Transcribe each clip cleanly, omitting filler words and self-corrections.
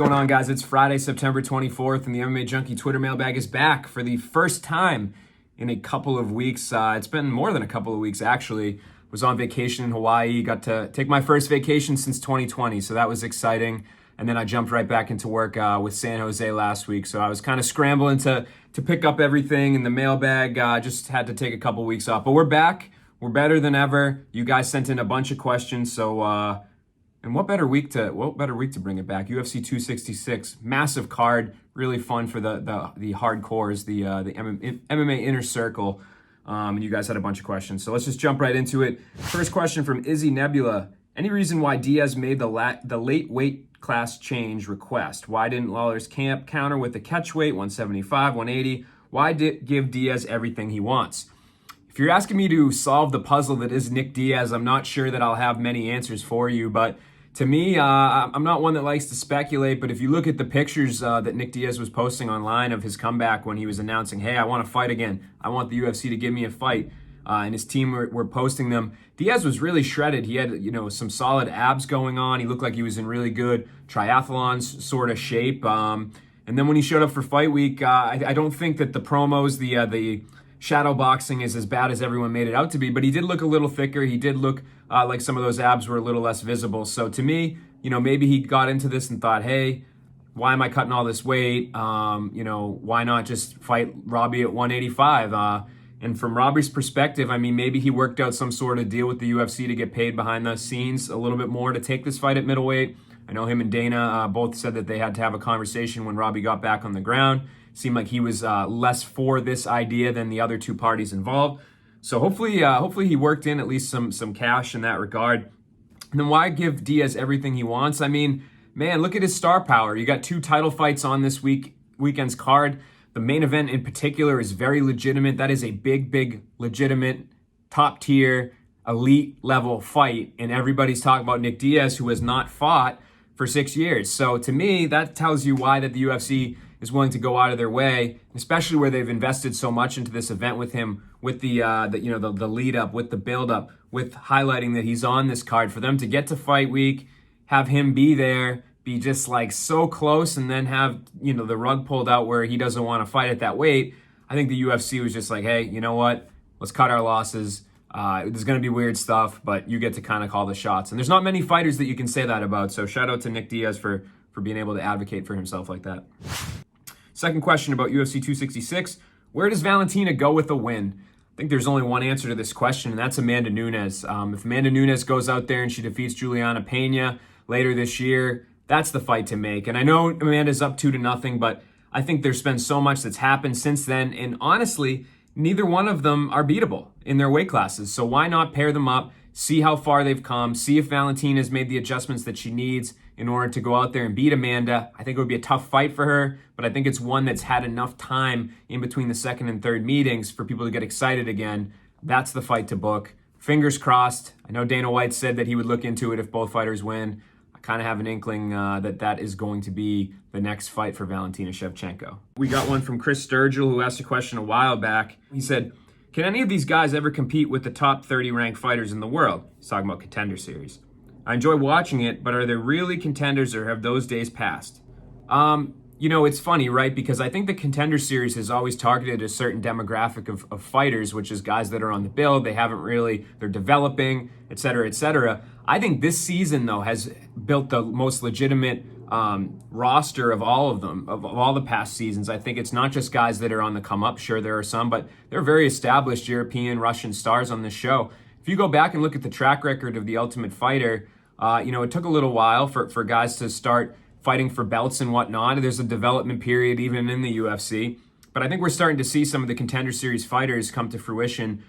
going on, guys? It's Friday, September 24th, and the MMA Junkie Twitter mailbag is back for the first time in a couple of weeks. It's been more than a couple of weeks, actually. Was on vacation in Hawaii, got to take my first vacation since 2020, so that was exciting. And then I jumped right back into work with San Jose last week, so I was kind of scrambling to pick up everything in the mailbag. Just had to take a couple weeks off, but we're back. We're better than ever. You guys sent in a bunch of questions, so and what better week to bring it back? UFC 266, massive card, really fun for the hardcores, the MMA inner circle. And you guys had a bunch of questions, so let's just jump right into it. First question from Izzy Nebula: any reason why Diaz made the late weight class change request? Why didn't Lawler's camp counter with the catch weight 175, 180? Why give Diaz everything he wants? If you're asking me to solve the puzzle that is Nick Diaz, I'm not sure that I'll have many answers for you, but to me, I'm not one that likes to speculate, but if you look at the pictures that Nick Diaz was posting online of his comeback when he was announcing, hey, I want to fight again, I want the UFC to give me a fight, and his team were posting them, Diaz was really shredded. He had, some solid abs going on. He looked like he was in really good triathlon sort of shape. And then when he showed up for fight week, I don't think that the promos, the shadow boxing is as bad as everyone made it out to be, but he did look a little thicker. He did look like some of those abs were a little less visible. So to me, maybe he got into this and thought, hey, why am I cutting all this weight? Why not just fight Robbie at 185? And from Robbie's perspective, I mean, maybe he worked out some sort of deal with the UFC to get paid behind the scenes a little bit more to take this fight at middleweight. I know him and Dana both said that they had to have a conversation when Robbie got back on the ground. Seemed like he was less for this idea than the other two parties involved. So hopefully he worked in at least some cash in that regard. And then why give Diaz everything he wants? I mean, man, look at his star power. You got 2 title fights on this weekend's card. The main event in particular is very legitimate. That is a big, legitimate, top-tier, elite-level fight. And everybody's talking about Nick Diaz, who has not fought for 6 years. So to me, that tells you why that the UFC is willing to go out of their way, especially where they've invested so much into this event with him, with the lead up, with the build up, with highlighting that he's on this card. For them to get to fight week, have him be there, be just like so close, and then have the rug pulled out where he doesn't want to fight at that weight. I think the UFC was just like, hey, you know what? Let's cut our losses. There's going to be weird stuff, but you get to kind of call the shots. And there's not many fighters that you can say that about. So shout out to Nick Diaz for being able to advocate for himself like that. Second question about UFC 266. Where does Valentina go with a win? I think there's only one answer to this question, and that's Amanda Nunes. If Amanda Nunes goes out there and she defeats Juliana Pena later this year, that's the fight to make. And I know Amanda's up 2-0, but I think there's been so much that's happened since then. And honestly, neither one of them are beatable in their weight classes. So why not pair them up, see how far they've come, see if Valentina's made the adjustments that she needs in order to go out there and beat Amanda. I think it would be a tough fight for her, but I think it's one that's had enough time in between the second and third meetings for people to get excited again. That's the fight to book. Fingers crossed. I know Dana White said that he would look into it if both fighters win. I kind of have an inkling that is going to be the next fight for Valentina Shevchenko. We got one from Chris Sturgill, who asked a question a while back. He said, can any of these guys ever compete with the top 30 ranked fighters in the world? He's talking about Contender Series. I enjoy watching it, but are there really contenders, or have those days passed? It's funny, right? Because I think the Contender Series has always targeted a certain demographic of fighters, which is guys that are on the build. They're developing, et cetera, et cetera. I think this season, though, has built the most legitimate roster of all of them, of all the past seasons. I think it's not just guys that are on the come up. Sure, there are some, but there are very established European, Russian stars on this show. If you go back and look at the track record of The Ultimate Fighter, it took a little while for guys to start fighting for belts and whatnot. There's a development period even in the UFC. But I think we're starting to see some of the Contender Series fighters come to fruition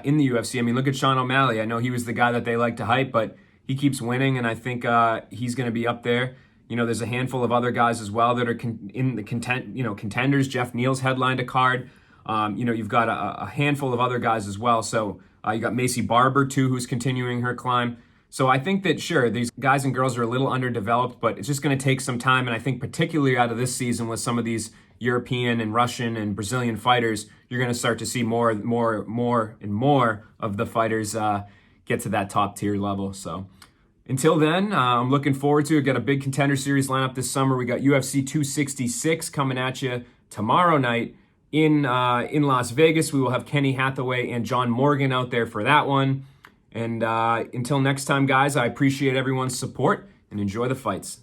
in the UFC. I mean, look at Sean O'Malley. I know he was the guy that they like to hype, but he keeps winning, and I think he's going to be up there. There's a handful of other guys as well that are in the contenders. Jeff Neal's headlined a card. You've got a handful of other guys as well. So you got Macy Barber, too, who's continuing her climb. So I think that, sure, these guys and girls are a little underdeveloped, but it's just going to take some time. And I think particularly out of this season with some of these European and Russian and Brazilian fighters, you're going to start to see more and more of the fighters get to that top tier level. So Until then, I'm looking forward to it. Got a big Contender Series lineup this summer. We got UFC 266 coming at you tomorrow night in Las Vegas. We will have Kenny Hathaway and John Morgan out there for that one. And until next time, guys, I appreciate everyone's support and enjoy the fights.